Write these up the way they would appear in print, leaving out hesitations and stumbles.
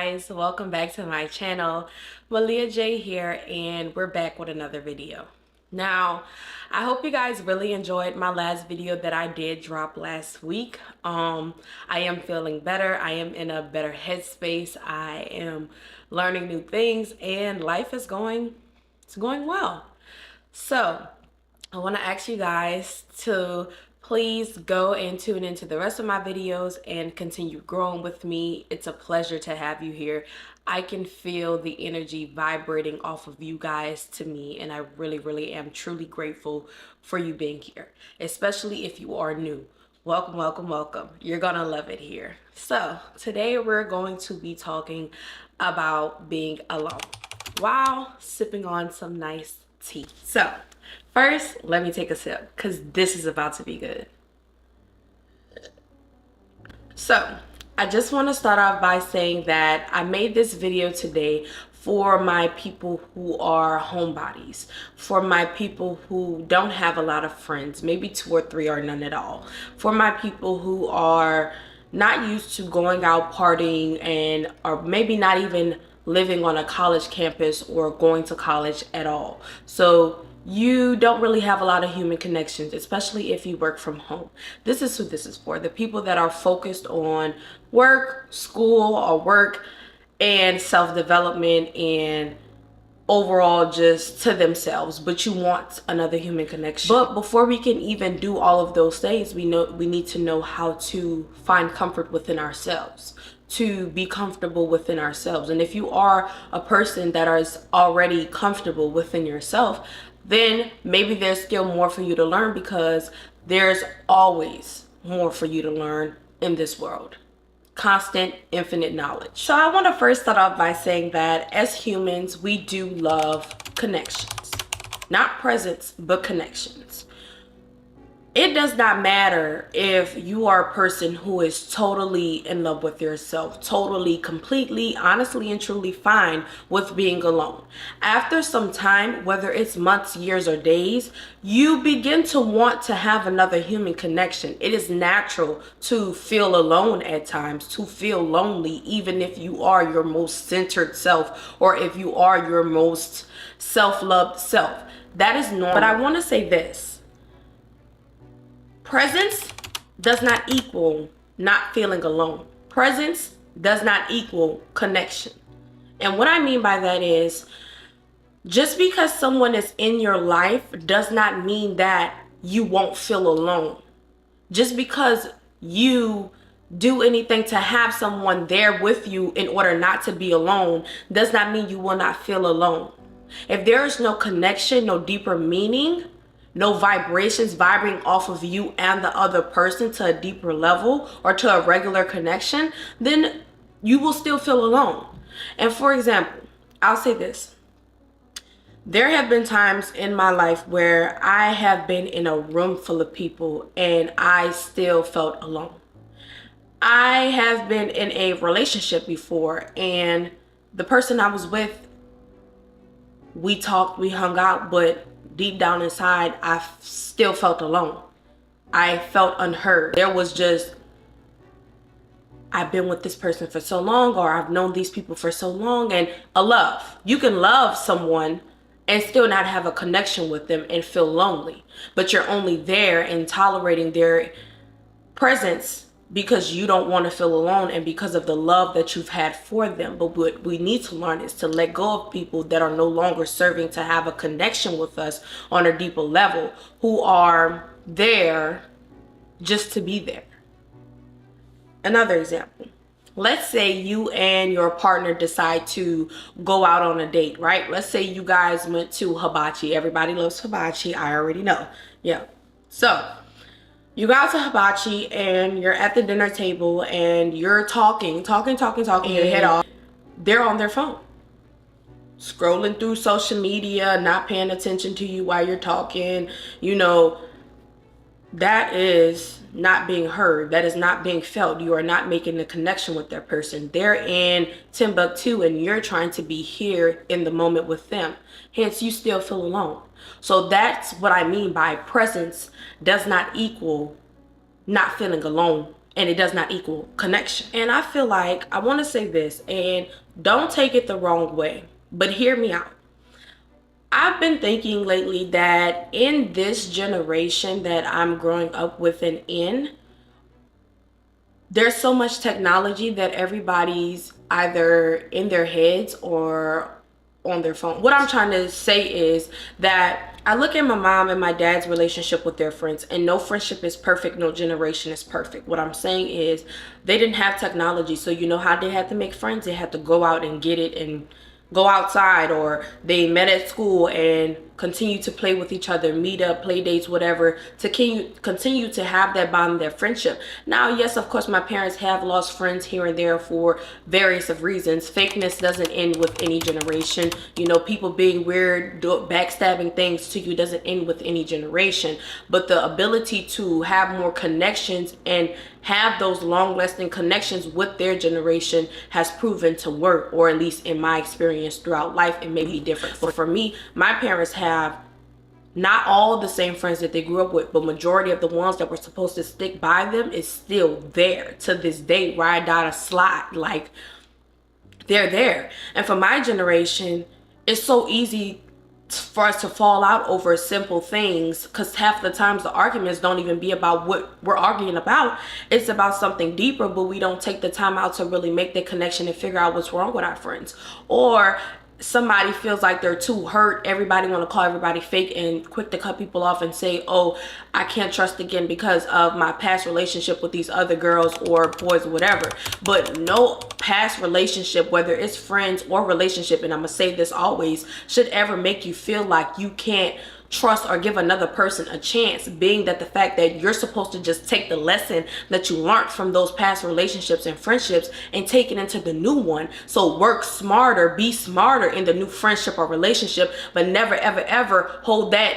guys, welcome back to my channel. Malia J here, and we're back with another video. Now, I hope you guys really enjoyed my last video that I did drop last week. I am feeling better. I am in a better headspace. I am learning new things, and life is going well. So I want to ask you guys to please go and tune into the rest of my videos and continue growing with me. It's a pleasure to have you here. I can feel the energy vibrating off of you guys to me, and I really am truly grateful for you being here, especially if you are new. Welcome. You're gonna love it here. So today we're going to be talking about being alone while sipping on some nice tea. So first, let me take a sip because this is about to be good. So, I just want to start off by saying that I made this video today for my people who are homebodies, for my people who don't have a lot of friends, maybe 2 or 3 or none at all, for my people who are not used to going out partying and or maybe not even living on a college campus or going to college at all. So you don't really have a lot of human connections, especially if you work from home. This is who this is for. The people that are focused on work, school, or work and self-development and overall just to themselves, but you want another human connection. But before we can even do all of those things, we need to know how to find comfort within ourselves, to be comfortable within ourselves. And if you are a person that is already comfortable within yourself, then maybe there's still more for you to learn, because there's always more for you to learn in this world. Constant, infinite knowledge. So I want to first start off by saying that as humans, we do love connections. Not presence, but connections. It does not matter if you are a person who is totally in love with yourself, totally, completely, honestly, and truly fine with being alone. After some time, whether it's months, years, or days, you begin to want to have another human connection. It is natural to feel alone at times, to feel lonely, even if you are your most centered self or if you are your most self-loved self. That is normal. But I want to say this. Presence does not equal not feeling alone. Presence does not equal connection. And what I mean by that is, just because someone is in your life does not mean that you won't feel alone. Just because you do anything to have someone there with you in order not to be alone does not mean you will not feel alone. If there is no connection, no deeper meaning, no vibrations vibrating off of you and the other person to a deeper level or to a regular connection, then you will still feel alone. And for example, I'll say this. There have been times in my life where I have been in a room full of people and I still felt alone. I have been in a relationship before, and the person I was with, we talked, we hung out, but deep down inside, I still felt alone. I felt unheard. There was just, I've been with this person for so long, or I've known these people for so long, and a love. You can love someone and still not have a connection with them and feel lonely, but you're only there and tolerating their presence because you don't want to feel alone and because of the love that you've had for them. But what we need to learn is to let go of people that are no longer serving to have a connection with us on a deeper level, who are there just to be there. Another example. Let's say you and your partner decide to go out on a date, right? Let's say you guys went to hibachi. Everybody loves hibachi. I already know. Yeah. So you go out to hibachi and you're at the dinner table and you're talking your head off. They're on their phone, scrolling through social media, not paying attention to you while you're talking. You know, that is not being heard. That is not being felt. You are not making a connection with that person. They're in Timbuktu and you're trying to be here in the moment with them. Hence, you still feel alone. So that's what I mean by presence does not equal not feeling alone and it does not equal connection. And I feel like I want to say this, and don't take it the wrong way, but hear me out. I've been thinking lately that in this generation that I'm growing up with and in, there's so much technology that everybody's either in their heads or on their phone. What I'm trying to say is that I look at my mom and my dad's relationship with their friends, and no friendship is perfect, no generation is perfect. What I'm saying is they didn't have technology, so you know how they had to make friends? They had to go out and get it and go outside, or they met at school and continue to play with each other, meet up, play dates, whatever, to continue to have that bond, that friendship. Now, yes, of course, my parents have lost friends here and there for various of reasons. Fakeness doesn't end with any generation. You know, people being weird, backstabbing things to you doesn't end with any generation. But the ability to have more connections and have those long-lasting connections with their generation has proven to work, or at least in my experience throughout life, it may be different. But for me, my parents have not all the same friends that they grew up with, but majority of the ones that were supposed to stick by them is still there to this day. Ride, die, or slide, like they're there. And for my generation, it's so easy for us to fall out over simple things, because half the times the arguments don't even be about what we're arguing about. It's about something deeper, but we don't take the time out to really make the connection and figure out what's wrong with our friends. Or somebody feels like they're too hurt, everybody want to call everybody fake and quick to cut people off and say, oh, I can't trust again because of my past relationship with these other girls or boys or whatever. But no past relationship, whether it's friends or relationship, and I'm gonna say this always, should ever make you feel like you can't trust or give another person a chance, being that the fact that you're supposed to just take the lesson that you learned from those past relationships and friendships and take it into the new one. So work smarter, be smarter in the new friendship or relationship, but never ever ever hold that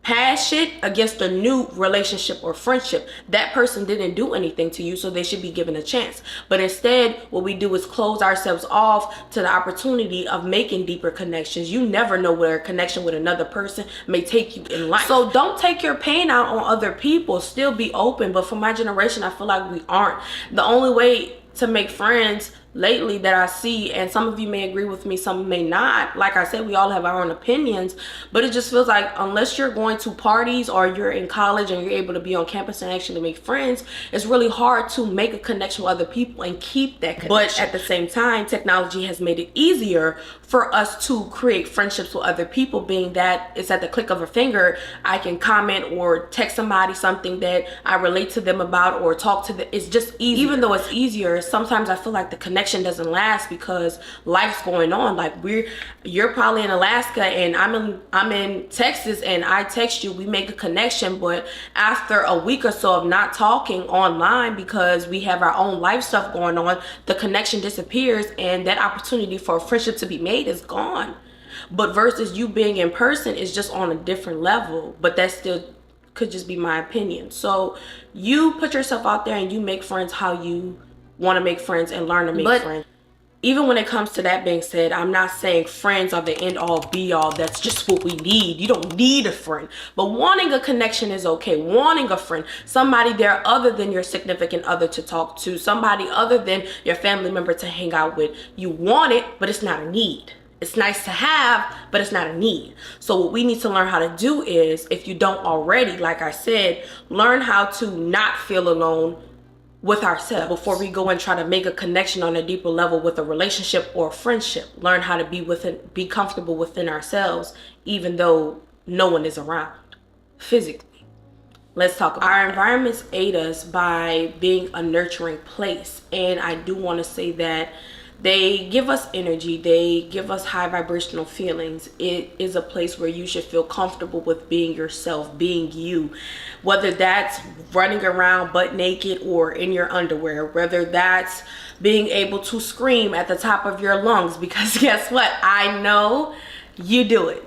past shit against a new relationship or friendship. That person didn't do anything to you, so they should be given a chance. But instead, what we do is close ourselves off to the opportunity of making deeper connections. You never know where a connection with another person may take you in life. So don't take your pain out on other people. Still be open. But for my generation, I feel like we aren't. The only way to make friends lately that I see, and some of you may agree with me, some may not, like I said, we all have our own opinions, but it just feels like unless you're going to parties or you're in college and you're able to be on campus and actually make friends, it's really hard to make a connection with other people and keep that connection. But at the same time, technology has made it easier for us to create friendships with other people, being that it's at the click of a finger. I can comment or text somebody something that I relate to them about, or talk to them. It's just easy. Even though it's easier, sometimes I feel like the connection doesn't last because life's going on. Like you're probably in Alaska and I'm in Texas, and I text you, we make a connection, but after a week or so of not talking online because we have our own life stuff going on, the connection disappears and that opportunity for a friendship to be made is gone. But versus you being in person is just on a different level, but that still could just be my opinion. So you put yourself out there and you make friends how you want to make friends and learn to make friends. Even when it comes to that being said, I'm not saying friends are the end all be all. That's just what we need. You don't need a friend, but wanting a connection is okay. Wanting a friend, somebody there other than your significant other to talk to, somebody other than your family member to hang out with. You want it, but it's not a need. It's nice to have, but it's not a need. So what we need to learn how to do is, if you don't already, like I said, learn how to not feel alone with ourselves before we go and try to make a connection on a deeper level with a relationship or a friendship. Learn how to be comfortable within ourselves, even though no one is around physically. Let's talk about our environments aid us by being a nurturing place. And I do want to say that they give us energy. They give us high vibrational feelings. It is a place where you should feel comfortable with being yourself, being you. Whether that's running around butt naked or in your underwear, whether that's being able to scream at the top of your lungs, because guess what? I know you do it.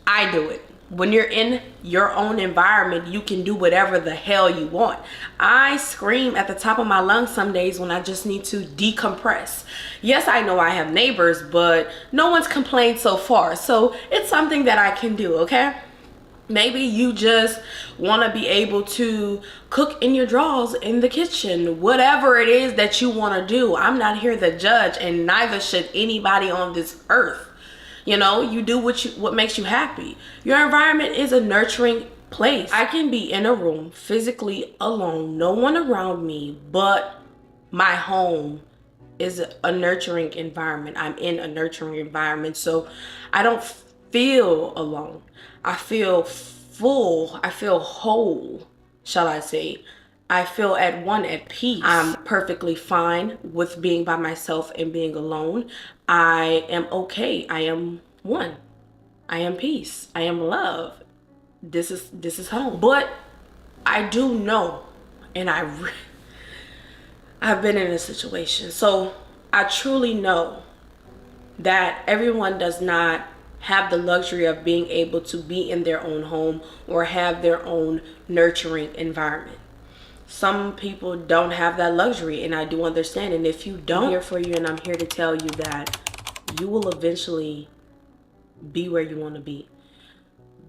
I do it. When you're in your own environment, you can do whatever the hell you want. I scream at the top of my lungs some days when I just need to decompress. Yes, I know I have neighbors, but no one's complained so far. So it's something that I can do, okay? Maybe you just want to be able to cook in your drawers in the kitchen. Whatever it is that you want to do, I'm not here to judge, and neither should anybody on this earth. You know, you do what makes you happy. Your environment is a nurturing place. I can be in a room physically alone, no one around me, but my home is a nurturing environment. I'm in a nurturing environment, so I don't feel alone. I feel full. I feel whole, shall I say. I feel at one, at peace. I'm perfectly fine with being by myself and being alone. I am okay. I am one. I am peace. I am love. This is home. But I do know, and I've been in a situation, so I truly know that everyone does not have the luxury of being able to be in their own home or have their own nurturing environment. Some people don't have that luxury, and I do understand. And if you don't, I'm here for you, and I'm here to tell you that you will eventually be where you want to be.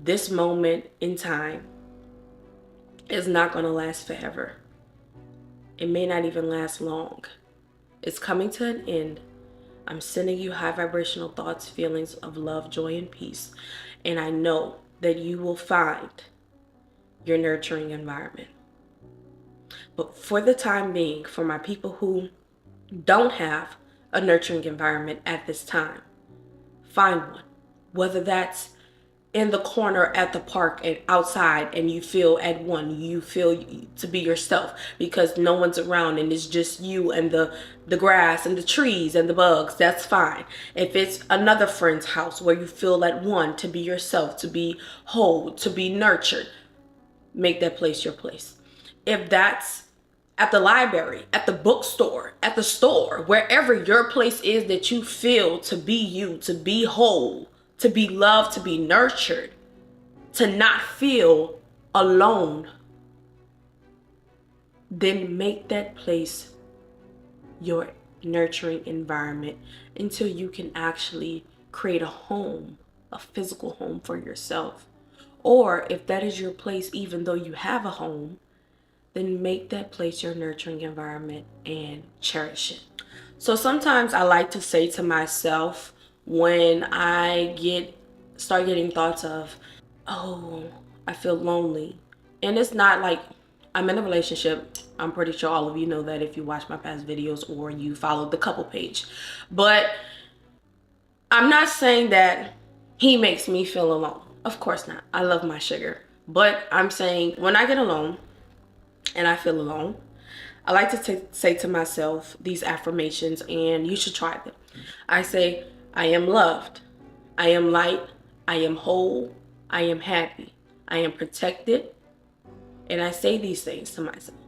This moment in time is not going to last forever. It may not even last long. It's coming to an end. I'm sending you high vibrational thoughts, feelings of love, joy, and peace. And I know that you will find your nurturing environment. But for the time being, for my people who don't have a nurturing environment at this time, find one. Whether that's in the corner at the park and outside, and you feel at one, you feel to be yourself because no one's around and it's just you and the grass and the trees and the bugs, that's fine. If it's another friend's house where you feel at one, to be yourself, to be whole, to be nurtured, make that place your place. If that's at the library, at the bookstore, at the store, wherever your place is that you feel to be you, to be whole, to be loved, to be nurtured, to not feel alone, then make that place your nurturing environment until you can actually create a home, a physical home for yourself. Or if that is your place, even though you have a home, then make that place your nurturing environment and cherish it. So sometimes I like to say to myself, when I start getting thoughts of, oh, I feel lonely. And it's not like I'm in a relationship. I'm pretty sure all of you know that if you watch my past videos or you followed the couple page. But I'm not saying that he makes me feel alone. Of course not. I love my sugar. But I'm saying when I get alone and I feel alone, I like to say to myself these affirmations, and you should try them. I say, I am loved, I am light, I am whole, I am happy, I am protected. And I say these things to myself.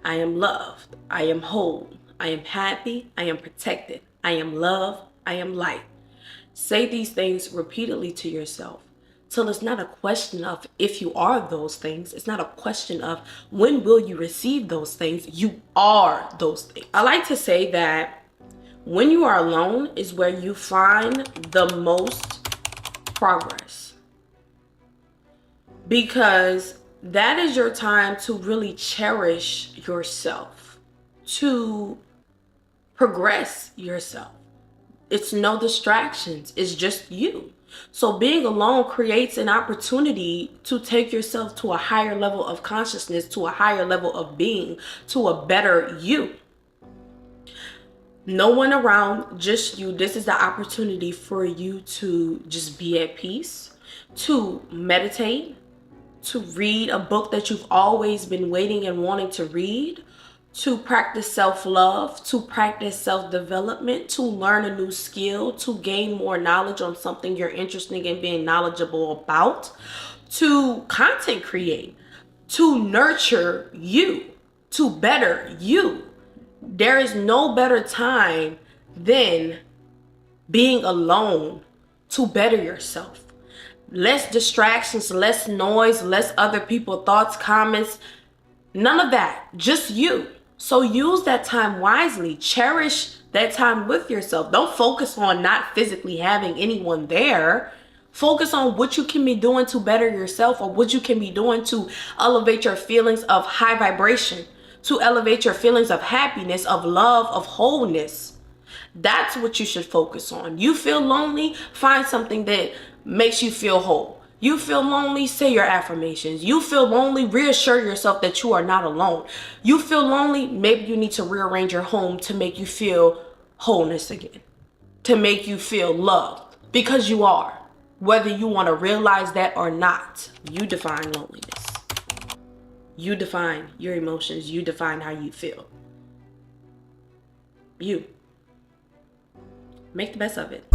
I am loved, I am whole, I am happy, I am protected, I am loved, I am light. Say these things repeatedly to yourself till it's not a question of if you are those things. It's not a question of when will you receive those things. You are those things. I like to say that when you are alone is where you find the most progress, because that is your time to really cherish yourself, to progress yourself. It's no distractions. It's just you. So being alone creates an opportunity to take yourself to a higher level of consciousness, to a higher level of being, to a better you. No one around, just you. This is the opportunity for you to just be at peace, to meditate, to read a book that you've always been waiting and wanting to read, to practice self-love, to practice self-development, to learn a new skill, to gain more knowledge on something you're interested in being knowledgeable about, to content create, to nurture you, to better you. There is no better time than being alone to better yourself. Less distractions, less noise, less other people's thoughts, comments, none of that, just you. So use that time wisely. Cherish that time with yourself. Don't focus on not physically having anyone there. Focus on what you can be doing to better yourself, or what you can be doing to elevate your feelings of high vibration, to elevate your feelings of happiness, of love, of wholeness. That's what you should focus on. You feel lonely, find something that makes you feel whole. You feel lonely, say your affirmations. You feel lonely, reassure yourself that you are not alone. You feel lonely, maybe you need to rearrange your home to make you feel wholeness again, to make you feel loved, because you are. Whether you want to realize that or not, you define loneliness. You define your emotions. You define how you feel. You. Make the best of it.